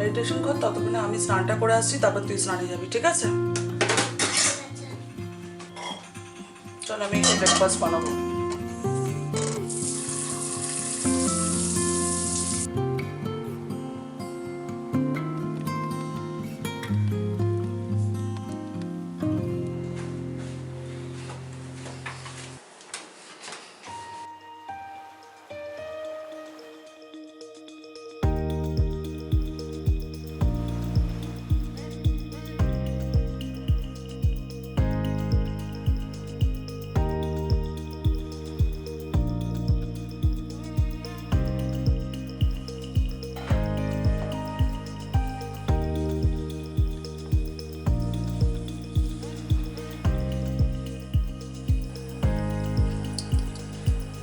Meditation কর, ততক্ষণে আমি স্নানটা করে আসছি, তারপর তুই স্নানে যাবি, ঠিক আছে? চল আমি ব্রেকফাস্ট বানাবো।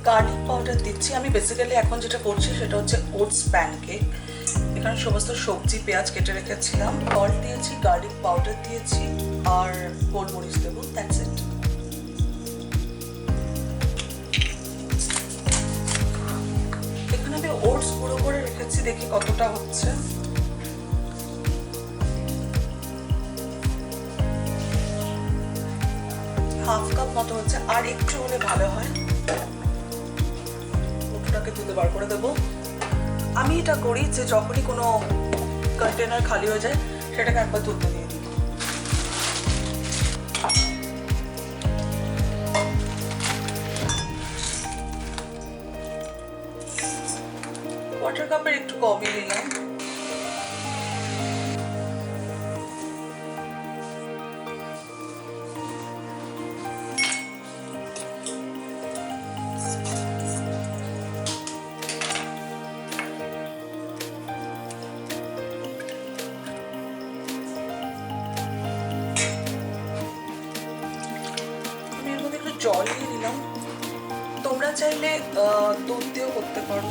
গার্লিক পাউডার দিচ্ছি আমি। বেসিক্যালি এখন যেটা করছি সেটা হচ্ছে ওটস প্যানকেক। এখানে সমস্ত সবজি পেঁয়াজ কেটে রেখেছিলাম, সল্ট দিয়েছি, গার্লিক পাউডার দিয়েছি আর গোলমরিচ দেবো, দ্যাটস ইট। এখানে আমি ওটস গুঁড়ো করে রেখেছি, দেখি কতটা হচ্ছে। হাফ কাপ মতো হচ্ছে, আর একটু হলে ভালো হয়। ওটাকে দুধে বার করে দেবো। আমি এটা করি যে যখনই কোনো কন্টেনার খালি হয়ে যায় সেটাকে একবার ধুতে দিয়ে দিই। ওয়াটার কাপের একটু কমই দিলাম। জল দিয়ে দিলাম, তোমরা চাইলে দুধ দিয়েও করতে পারো।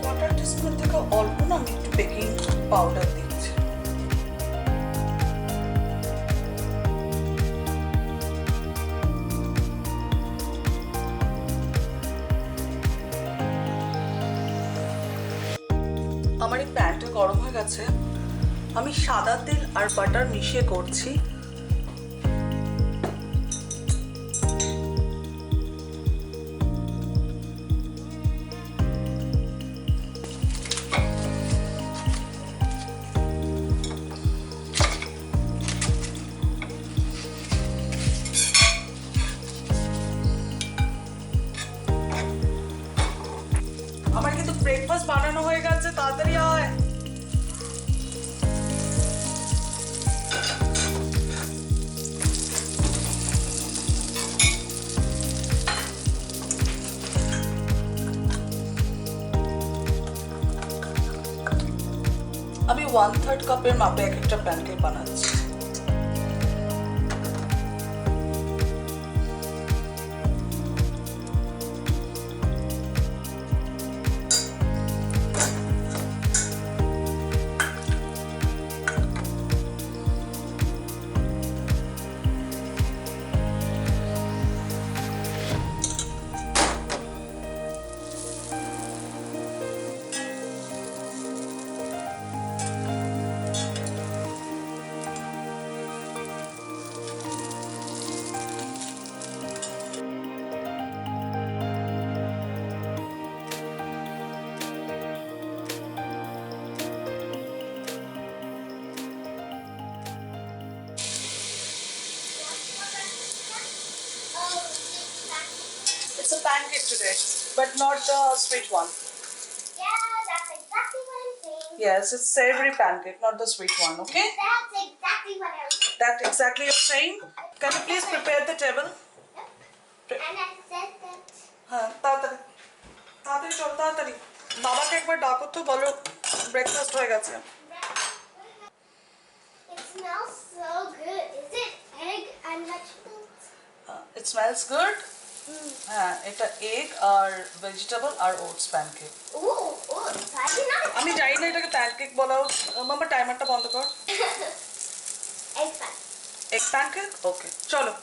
ওয়াটার টিস্পুন থেকে অল্প না আমি একটু বেকিং পাউডার দিচ্ছি। আমার এই প্যানটা গরম হয়ে গেছে, আমি সাদা তেল আর বাটার মিশিয়ে করছি। আমার কিন্তু ব্রেকফাস্ট বানানো হয়ে গেছে, তাড়াতাড়ি আয়। আমি 1/3 কাপের মাপে এক একটা প্যানকেক বানাচ্ছি। It's a pancake today, but not the sweet one. Yeah, that's exactly what I'm saying. Yes, it's savory pancake, not the sweet one, okay? That's exactly what I'm saying. That exactly you're saying? Can you please prepare the table? Yep. And I said that. হ্যাঁ, তাড়াতাড়ি তাড়াতাড়ি চল, তাড়াতাড়ি। বাবাকে একবার ডাকো তো, বলো ব্রেকফাস্ট হয়ে গেছে। It smells so good. Is it egg and vegetables? It smells good. হ্যাঁ, এটা এগ আর ভেজিটেবল আর oats pancake. Ooh, ooh, so I did not আমি জানি না এটাকে প্যানকেক বলা মামা টাইমারটা বন্ধ কর। egg pan. এগ প্যানকেক ওকে চলো।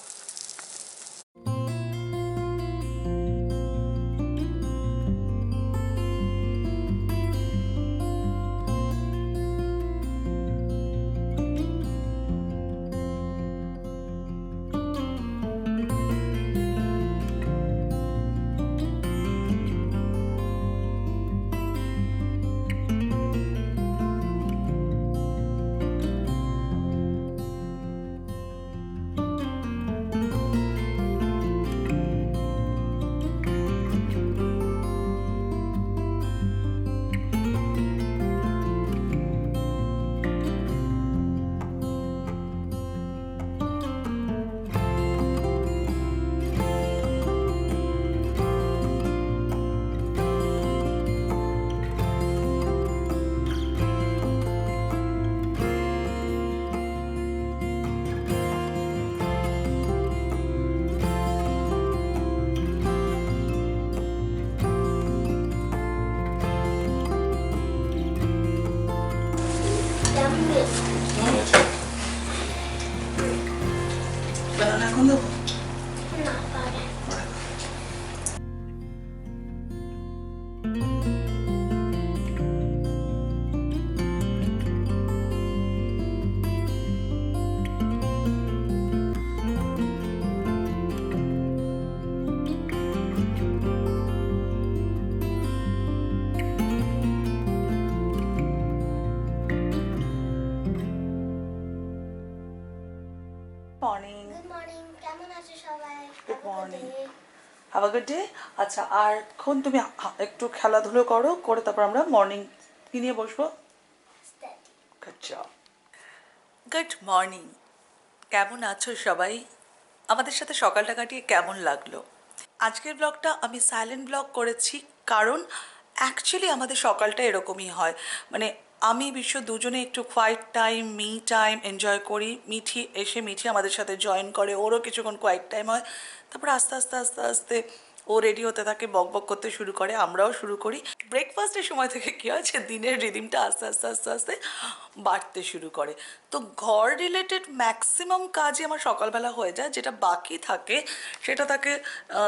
Yummy. বানানা এখন দেবো। Not bad. Morning. Good morning. কেমন আছো সবাই? Good morning. Day. Have a good day. আচ্ছা আর এখন তুমি একটু খেলাধুলো করো, করে তারপর আমরা মর্নিং কি নিয়ে বসবো। Steady. Good job. Good morning. কেমন আছো সবাই? আমাদের সাথে সকালটা কাটিয়ে কেমন লাগলো? আজকের ব্লগটা আমি সাইলেন্ট ব্লগ করেছি কারণ অ্যাকচুয়ালি আমাদের সকালটা এরকমই হয়, মানে আমি বিশ্ব দুজনে একটু quiet time me time enjoy করি। মিঠি আমাদের সাথে জয়েন করে, ওরও কিছুক্ষণ কোয়াইট টাইম হয়। তারপর আস্তে আস্তে আস্তে আস্তে ও রেডি হতে থাকে, বক বক করতে শুরু করে, আমরাও শুরু করি। ব্রেকফাস্টের সময় থেকে কী হয় যে দিনের রিদিমটা আস্তে আস্তে আস্তে আস্তে বাড়তে শুরু করে। তো ঘর রিলেটেড ম্যাক্সিমাম কাজই আমার সকালবেলা হয়ে যায়, যেটা বাকি থাকে সেটা থাকে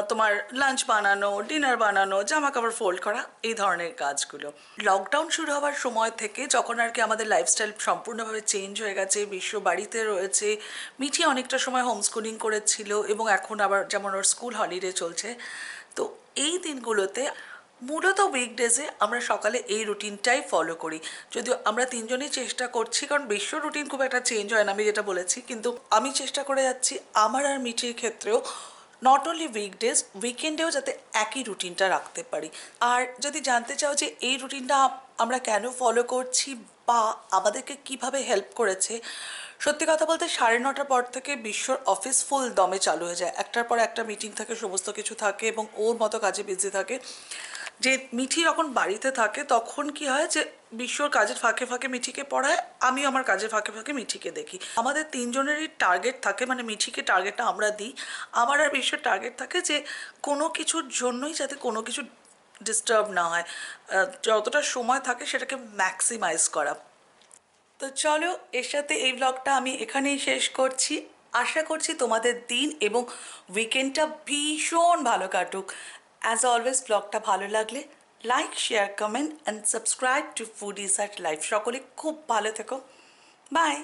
তোমার লাঞ্চ বানানো, ডিনার বানানো, জামা কাপড় ফোল্ড করা, এই ধরনের কাজগুলো। লকডাউন শুরু হওয়ার সময় থেকে যখন আর কি আমাদের লাইফস্টাইল সম্পূর্ণভাবে চেঞ্জ হয়ে গেছে, বিশ্ব বাড়িতে রয়েছে, মিঠি অনেকটা সময় হোমস্কুলিং করেছিল এবং এখন আবার যেমন ওর স্কুল হলিডে চলছে। তো এই দিনগুলোতে মূলত উইকডেজে আমরা সকালে এই রুটিনটাই ফলো করি। যদিও আমরা তিনজনই চেষ্টা করছি, কারণ বিশ্ব রুটিন খুব একটা চেঞ্জ হয় না, আমি যেটা বলেছি, কিন্তু আমি চেষ্টা করে যাচ্ছি আমার আর মিঠির ক্ষেত্রেও নট অনলি উইকডেজ, উইকেন্ডেও যাতে একই রুটিনটা রাখতে পারি। আর যদি জানতে চাও যে এই রুটিনটা আমরা কেন ফলো করছি বা আমাদেরকে কিভাবে হেল্প করেছে, সত্যি কথা বলতে 9:30 পর থেকে বিশ্বর অফিস ফুল দমে চালু হয়ে যায়, একটার পর একটা মিটিং থাকে, সমস্ত কিছু থাকে এবং ওর মতো কাজে বিজি থাকে। যে মিঠি যখন বাড়িতে থাকে তখন কি হয় যে বিশ্বর কাজের ফাঁকে ফাঁকে মিঠিকে পড়ায়, আমিও আমার কাজের ফাঁকে ফাঁকে মিঠিকে দেখি। আমাদের তিনজনেরই টার্গেট থাকে, মানে মিঠিকে টার্গেটটা আমরা দিই, আমার আর বিশ্বর টার্গেট থাকে যে কোনো কিছুর জন্যই যাতে কোনো কিছু ডিস্টার্ব না হয়, যতটা সময় থাকে সেটাকে ম্যাক্সিমাইজ করা। তো চলো, এর সাথে এই ব্লগটা আমি এখানেই শেষ করছি। আশা করছি তোমাদের দিন এবং উইকেন্ডটা ভীষণ ভালো কাটুক। অ্যাজ অলওয়েজ ব্লগটা ভালো লাগলে like, share, comment and subscribe to foodies at life. সকলে খুব ভালো থেকো। বাই।